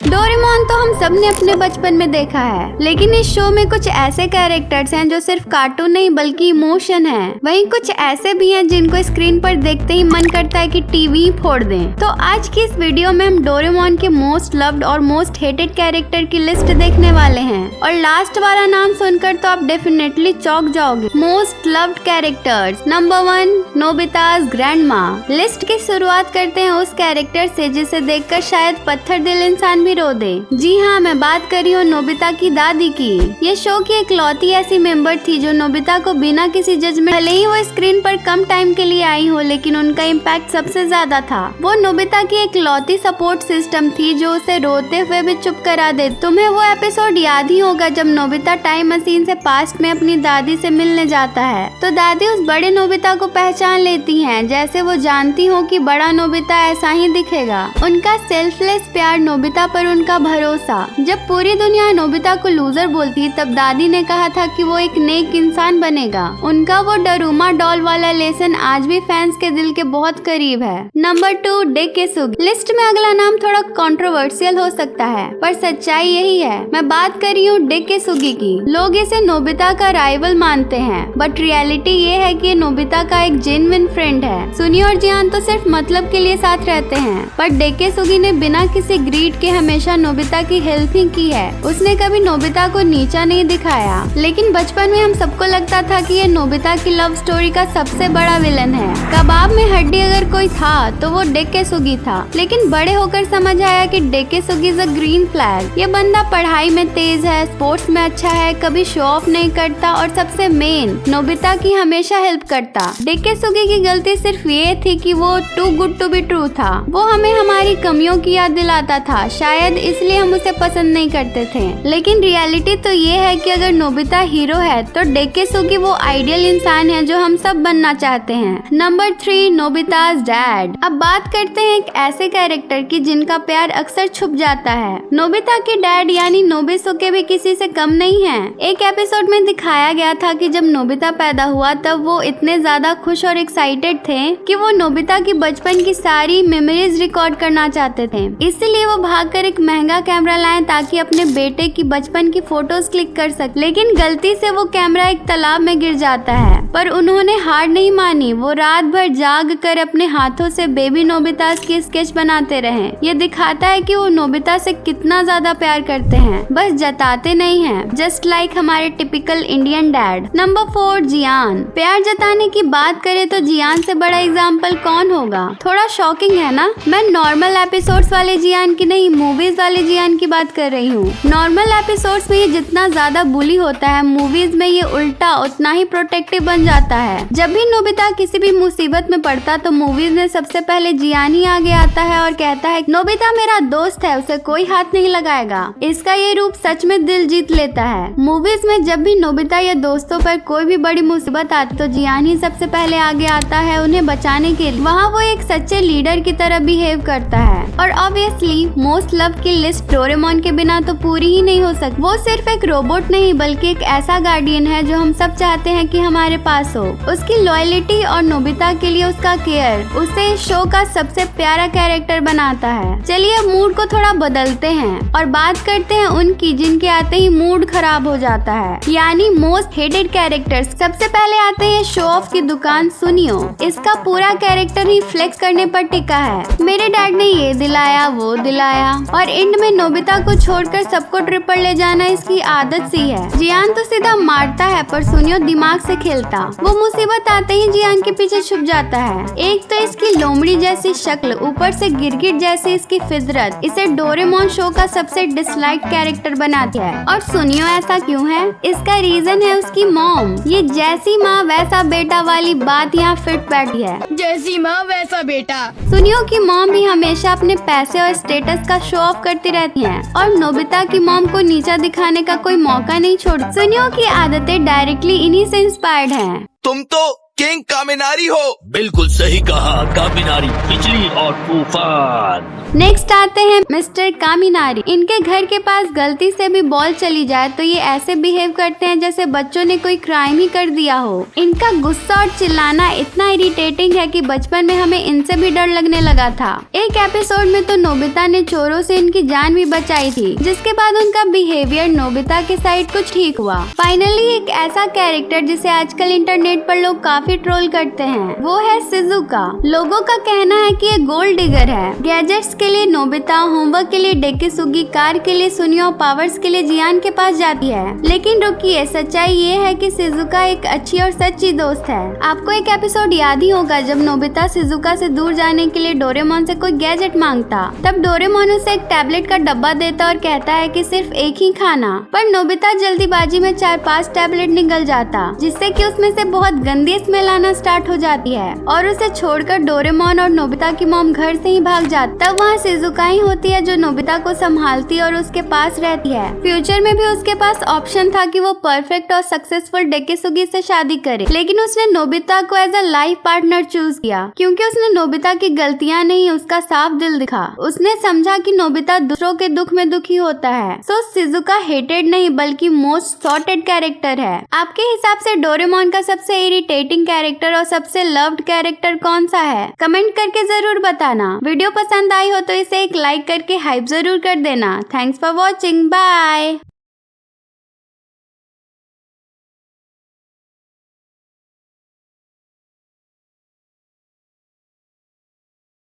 Doraemon तो हम सब ने अपने बचपन में देखा है, लेकिन इस शो में कुछ ऐसे कैरेक्टर्स हैं जो सिर्फ कार्टून नहीं बल्कि इमोशन है। वहीं कुछ ऐसे भी हैं जिनको स्क्रीन पर देखते ही मन करता है कि टीवी ही फोड़ दें। तो आज की इस वीडियो में हम डोरेमोन के मोस्ट लव्ड और मोस्ट हेटेड कैरेक्टर की लिस्ट देखने वाले हैं, और लास्ट वाला नाम सुनकर तो आप डेफिनेटली चौंक जाओगे। Most loved characters. Number 1, Nobita's grandma. List की शुरुआत करते हैं उस कैरेक्टर से जिसे देखकर शायद पत्थर दिल इंसान भी रो दे। जी हाँ, मैं बात कर रही हूँ नोबिता की दादी की। ये शो की इकलौती ऐसी मेंबर थी जो नोबिता को बिना किसी जजमेंट, भले ही वो स्क्रीन पर कम टाइम के लिए आई हो, लेकिन उनका इम्पैक्ट सबसे ज्यादा था। वो नोबिता की इकलौती सपोर्ट सिस्टम थी जो उसे रोते हुए भी चुप करा दे। तुम्हें वो एपिसोड याद ही होगा जब नोबिता टाइम मशीन से पास्ट में अपनी दादी से मिलने जाता है, तो दादी उस बड़े नोबिता को पहचान लेती हैं, जैसे वो जानती हो कि बड़ा नोबिता ऐसा ही दिखेगा। उनका सेल्फलेस प्यार, नोबिता पर उनका भरोसा। जब पूरी दुनिया नोबिता को लूजर बोलती तब दादी ने कहा था कि वो एक नेक इंसान बनेगा। उनका वो डरूमा डॉल वाला लेसन आज भी फैंस के दिल के बहुत करीब है। नंबर 2, डेकेसुगी। लिस्ट में अगला नाम थोड़ा कंट्रोवर्शियल हो सकता है, पर सच्चाई यही है। मैं बात कर रही हूँ डेकेसुगी की। लोग इसे नोबिता का राइवल मानते हैं, बट रियलिटी ये है कि नोबिता का एक जेन्युइन फ्रेंड है। सुनी और जियान तो सिर्फ मतलब के लिए साथ रहते हैं, पर डेकेसुगी ने बिना किसी ग्रीड के हमेशा नोबिता की हेल्प ही की है। उसने कभी नोबिता को नीचा नहीं दिखाया। लेकिन बचपन में हम सबको लगता था कि ये नोबिता की लव स्टोरी का सबसे बड़ा विलन है। कबाब में हड्डी अगर कोई था तो वो डेकेसुगी था, लेकिन बड़े होकर समझ आया कि डेकेसुगी इज अ ग्रीन फ्लैग। ये बंदा पढ़ाई में तेज है, स्पोर्ट्स में अच्छा है, कभी शो ऑफ नहीं करता, और सबसे मेन नोबिता की हमेशा हेल्प करता। डेकेसुगी की गलती सिर्फ ये थी कि वो too good to be true था। वो हमें हमारी कमियों की याद दिलाता था, शायद इसलिए हम उसे पसंद नहीं करते थे। लेकिन रियलिटी तो ये है कि अगर नोबिता हीरो है तो डेकेसुगी वो आइडियल इंसान है जो हम सब बनना चाहते हैं। Number 3, Nobita's dad. अब बात करते हैं एक ऐसे कैरेक्टर की जिनका प्यार अक्सर छुप जाता है। नोबिता के डैड यानी नोबिसुके भी किसी से कम नहीं है। एक एपिसोड में दिखाया गया था कि जब नोबिता पैदा हुआ तब वो इतने ज्यादा खुश और एक्साइटेड थे कि वो नोबिता की बचपन की सारी मेमोरीज रिकॉर्ड करना चाहते थे। इसलिए वो भागकर एक महंगा कैमरा लाए ताकि अपने बेटे की बचपन की फोटोज क्लिक कर सके। लेकिन गलती से वो कैमरा एक तालाब में गिर जाता है, पर उन्होंने हार नहीं मानी। वो रात भर जाग कर अपने हाथों से बेबी नोबिता की स्केच बनाते रहे। ये दिखाता है कि वो नोबिता से कितना ज्यादा प्यार करते हैं, बस जताते नहीं हैं, जस्ट लाइक हमारे टिपिकल इंडियन डैड। नंबर 4, जियान। प्यार जताने की बात करें तो जियान से बड़ा एग्जाम्पल कौन होगा। थोड़ा शॉकिंग है ना? मैं नॉर्मल एपिसोड्स वाले जियान की नहीं, मूवीज वाले जियान की बात कर रही हूँ। नॉर्मल एपिसोड्स में ये जितना ज्यादा बुली होता है, मूवीज में ये उल्टा उतना ही प्रोटेक्टिव बन जाता है। जब भी नोबिता किसी भी मुसीबत में पड़ता तो मूवीज में सबसे पहले जियान ही आगे आता है और कहता है नोबिता मेरा दोस्त है, उसे कोई हाथ नहीं लगाएगा। इसका ये रूप सच में दिल जीत लेता है। मूवीज में जब भी नोबिता या दोस्तों पर कोई भी बड़ी मुसीबत आती तो जियान ही सबसे पहले आगे आता है उन्हें बचाने के लिए। वहाँ वो एक सच्चे लीडर की तरह बिहेव करता है। और ऑब्वियसली मोस्ट लव की लिस्ट डोरेमोन के बिना तो पूरी ही नहीं हो सकती। वो सिर्फ एक रोबोट नहीं बल्कि एक ऐसा गार्डियन है जो हम सब चाहते हैं कि हमारे पास हो। उसकी लॉयल्टी और नोबिता के लिए उसका केयर उसे इस शो का सबसे प्यारा कैरेक्टर बनाता है। चलिए अब मूड को थोड़ा बदलते हैं और बात करते हैं उनकी जिनके आते ही मूड खराब हो जाता है, यानी मोस्ट हेटेड कैरेक्टर्स। सबसे पहले आते हैं शो ऑफ की दुकान सुनियो। इसका पूरा कैरेक्टर ही फ्लेक्स करने पर टिका है। मेरे डैड ने ये दिलाया वो दिलाया, और एंड में नोबिता को छोड़कर सबको ट्रिपल ले जाना इसकी आदत सी है। जियान तो सीधा मारता है पर सुनियो दिमाग से खेलता। वो मुसीबत आते ही जियान के पीछे छुप जाता है। एक तो इसकी लोमड़ी जैसी शक्ल, ऊपर से गिरगिट जैसी इसकी फितरत इसे डोरेमोन शो का सबसे डिसलाइक कैरेक्टर बनाती है। और सुनियो ऐसा क्यों है? इसका रीजन है उसकी मॉम। ये जैसी माँ वैसा बेटा वाली बात यहाँ फिट बैठी है। जैसी माँ वैसा बेटा। सुनियो की मॉम भी हमेशा अपने पैसे और स्टेटस का शो ऑफ करती रहती हैं, और नोबिता की मॉम को नीचा दिखाने का कोई मौका नहीं छोड़ती। सुनियो की आदतें डायरेक्टली इन्हीं से इंस्पायर्ड हैं। तुम तो किंग कामिनारी हो। बिल्कुल सही कहा, कामिनारी, बिजली और तूफान। नेक्स्ट आते हैं मिस्टर कामिनारी। इनके घर के पास गलती से भी बॉल चली जाए तो ये ऐसे बिहेव करते हैं जैसे बच्चों ने कोई क्राइम ही कर दिया हो। इनका गुस्सा और चिल्लाना इतना इरिटेटिंग है कि बचपन में हमें इनसे भी डर लगने लगा था। एक एपिसोड में तो नोबिता ने चोरों से इनकी जान भी बचाई थी, जिसके बाद उनका बिहेवियर नोबिता के साइड कुछ ठीक हुआ। फाइनली एक ऐसा कैरेक्टर जिसे आजकल इंटरनेट पर लोग काफी ट्रोल करते हैं, वो है शिजुका। लोगों का कहना है कि ये गोल्ड डिगर है। गैजेट्स के लिए नोबिता, होमवर्क के लिए डेकिसुगी, कार के लिए सुनियो, पावर्स के लिए जियान के पास जाती है। लेकिन रुकिए, सच्चाई ये है कि शिजुका एक अच्छी और सच्ची दोस्त है। आपको एक एपिसोड याद ही होगा जब नोबिता शिजुका से दूर जाने के लिए डोरेमोन से कोई गैजेट मांगता, तब डोरेमोन उसे एक टैबलेट का डब्बा देता और कहता है कि सिर्फ एक ही खाना, पर नोबिता जल्दीबाजी में 4-5 टैबलेट निगल जाता, जिससे कि उसमें से बहुत गंदी स्मेल आना स्टार्ट हो जाती है और उसे छोड़कर डोरेमोन और नोबिता की मॉम घर से ही भाग जाती। तब वहाँ शिजुका ही होती है जो नोबिता को संभालती और उसके पास रहती है। फ्यूचर में भी उसके पास ऑप्शन था कि वो परफेक्ट और सक्सेसफुल डेकिसुगी से शादी करे, लेकिन उसने नोबिता को as a life partner choose किया क्योंकि उसने नोबिता की गलतियां नहीं, उसका साफ दिल दिखा। उसने समझा कि नोबिता दूसरों के दुख में दुखी होता है। सो शिजुका हेटेड नहीं बल्कि मोस्ट सॉर्टेड कैरेक्टर है। आपके हिसाब से डोरेमोन का सबसे इरिटेटिंग कैरेक्टर और सबसे लव्ड कैरेक्टर कौन सा है? कमेंट करके जरूर बताना। वीडियो पसंद आई हो तो इसे एक लाइक करके हाइप जरूर कर देना। Thanks for watching, bye.